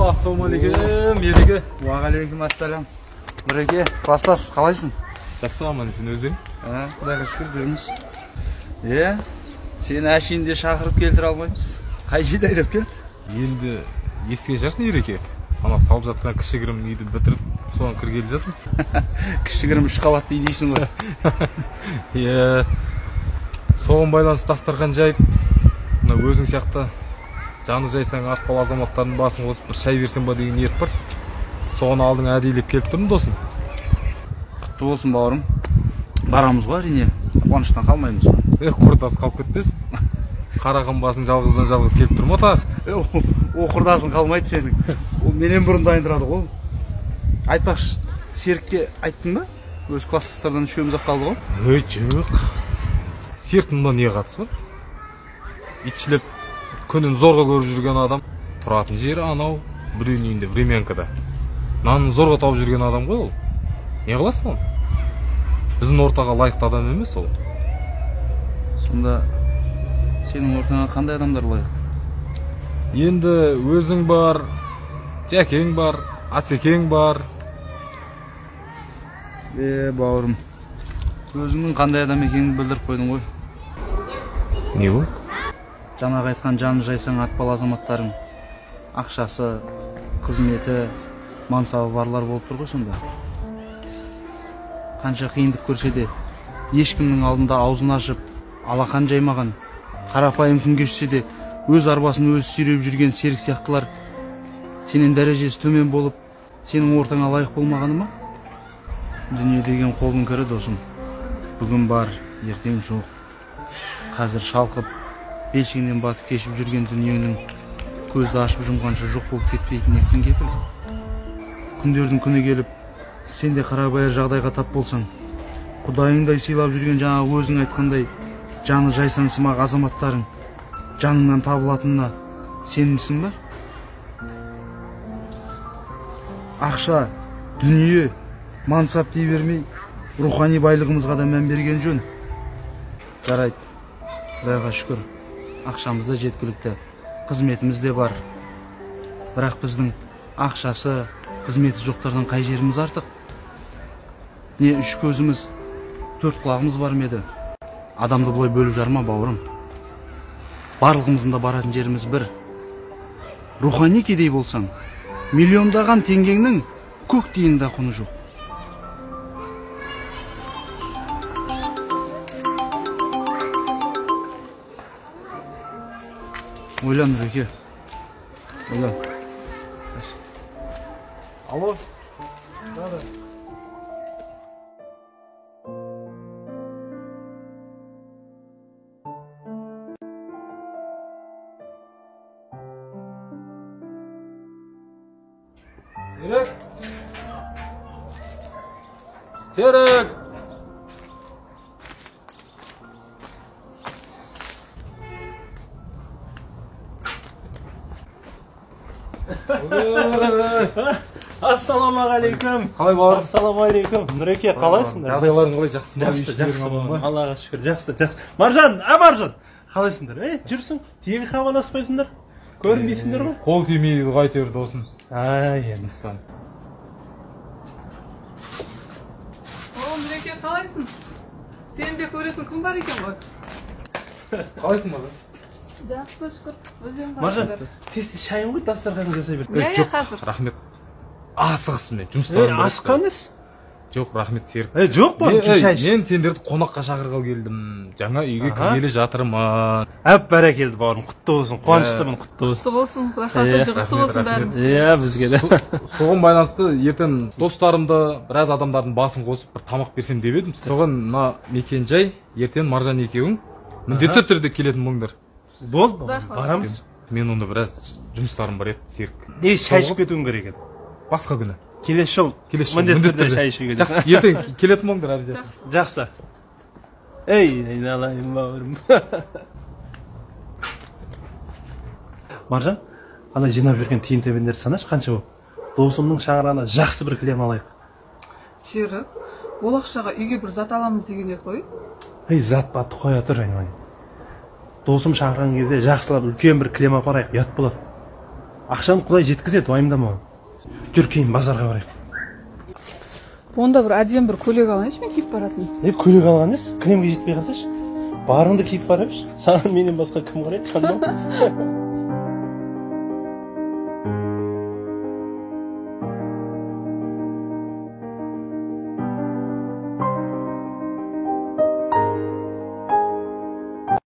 Ассалаумағалейкум, Ереке. Уағалейкум ассалам. Нұреке, класстас, қалайсың? Жақсы аман, сен өздерің? Құдайға шүкір жүрміз. Сені әшейінде шақырып келтіре алмаймыз. Қай жерде айдап келді? Енді естіген шығарсың, Ереке. Ана салып жатқан кішігірім үйді бітіріп, соған кіргелі жатырмын. Кішігірім 3 қабатты үй дейсің ғой. Соған байланысты дастархан жайып, өзің сияқты жаны жайсаң атпал азаматтардың басын қосып бір шай берсем ба деген ниет бар. Соған алдың әдейілеп келіп тұрмын, досым. Құтты болсын, бауырым. Барамыз ғой, әрине. Қуаныштан қалмаймыз. Құрдас қалып кетпесін. Қараған басың жалғыздан жалғыз келіп тұр ма тағы? О, құрдасың қалмайды сенің. Ол менен бұрын дайындырады ғой. Айтпақшы, Серікке айттың ба? Өз класстастардан үшеуміз-ақ қалды ғой. Жоқ. Серіктің мұнда не қатысы бар? Итшілеп күнін зорға көріп жүрген адам, тұратын жері анау, біреуінің үйінде времянкада. Нанын зорға тауып жүрген адам ғой ол. Не қыласың ол? Біздің ортаға лайықты адам емес ол. Сонда сенің ортаңа қандай адамдар лайықты? Енді өзің бар, жәкең бар, атсекең бар. Бауырым, өзіңнің қандай адам екенін білдіріп қойдың ғой. Не бұл? Жаңағы айтқан жаны жайсаң атпал азаматтарың, ақшасы, қызметі, мансабы барлар болып тұр ғой сонда. Қанша қиындық көрсе де, ешкімнің алдында аузын ашып, алақан жаймаған, қарапайым күн кешсе де, өз арбасын өзі сүйреп жүрген Серік сияқтылар сенен дәрежесі төмен болып, сенің ортаңа лайық болмағаны ма? Дүние деген қолдың кірі, досым. Бүгін бар, ертең жоқ. Қазір шалқып, белшігінен батып кешіп жүрген дүниенің көзді ашып жұмғанша жоқ болып кетпейтініне кім кепіл? Күндердің күні келіп, сен де қарабайыр жағдайға тап болсаң, құдайыңдай сыйлап жүрген жаңағы өзің айтқандай жаны жайсаң сымақ азаматтарың жаныңнан табылатынына сенімсің ба? Ақша, дүние, мансап дей бермей, рухани байлығымызға да мән берген жөн. Жарайды, Құдайға шүкір, ақшамыз да жеткілікті, қызметіміз де бар. Бірақ біздің ақшасы, қызметі жоқтардан қай жеріміз артық? Не 3 көзіміз, 4 құлағымыз бар ма еді? Адамды бұлай бөліп жарма, бауырым. Барлығымыздың да баратын жеріміз бір. Рухани кедей болсаң, миллиондаған теңгеңнің көк тиында құны жоқ. Ойлан, Нұреке. Ойлан. Алло? Да. Серік! Серік! Ассалаумағалейкум. Қалай бауырым? Ассалаумағалейкум. Нұреке, қалайсыңдар? Жағдайларың қалай? Жақсы ма? Жақсы. Аллаға шүкір, жақсы. Маржан, Маржан. Қалайсыңдар? Жүрсің? Тегі хабарласпайсыңдар? Көрінбейсіңдер ғой? Қол тимейді қайтер досым. Енді. Нұреке, қалайсың? Сені де көретін күн бар екен ғой. Қалайсың Маржан? Жақсы, шүкір. Өзің Маржан, тез шайын ғой, дастарханды жасай бер. Не, қазір? Рахмет. Асығысың мен, жұмыстарым бар. Асыққаныз? Жоқ, рахмет Серік. Жоқ па? Мен сендерді қонаққа шақырғалы келдім. Жаңа үйге кіргелі жатырмын. Бәрекелді бауырым, құтты болсын. Қуаныштымын, құтты болсын. Құтты болсын, құдай жұғысты болсын бәріміз. Бізге де. Соған байланысты ертең достарымды, біраз адамдардың басын қосып бір тамақ берсем деп едім. Соған мына мекен-жай, ертең Маржан екеуің міндетті түрде келетін болыңдар. Бол, барамыз. Мен онда біраз жұмыстарым бар еді, Серік. Не, шай ішіп кетуің керек еді. Басқа күні. Келесі жол міндетті түрде шай ішуге. Жақсы, ертең келетін болыңдар әбден. Жақсы. Ей, айналайын бауырым. Маржан, ана жинап жүрген тиын тебендерді санашы, қанша болып? Досымның шаңырағына жақсы бір кілем алайық. Серік, ол ақшаға үйге бір зат аламыз деген еді ғой. Ей, зат батты қоя тұр, айналайын. Досым шақырған кезде жақсылап үлкен бір кілем апарайық, ұят болады. Ақшаны құдай жеткізеді, уайымдама. Жүр, кейін базарға барайық. Онда бір әдемі бір көйлек алайыншы, мен киіп баратын. Көйлек алған емес, кремге жетпей қалсашы. Барыңды киіп бара берші. Саған менен басқа кім қарайды, қандай?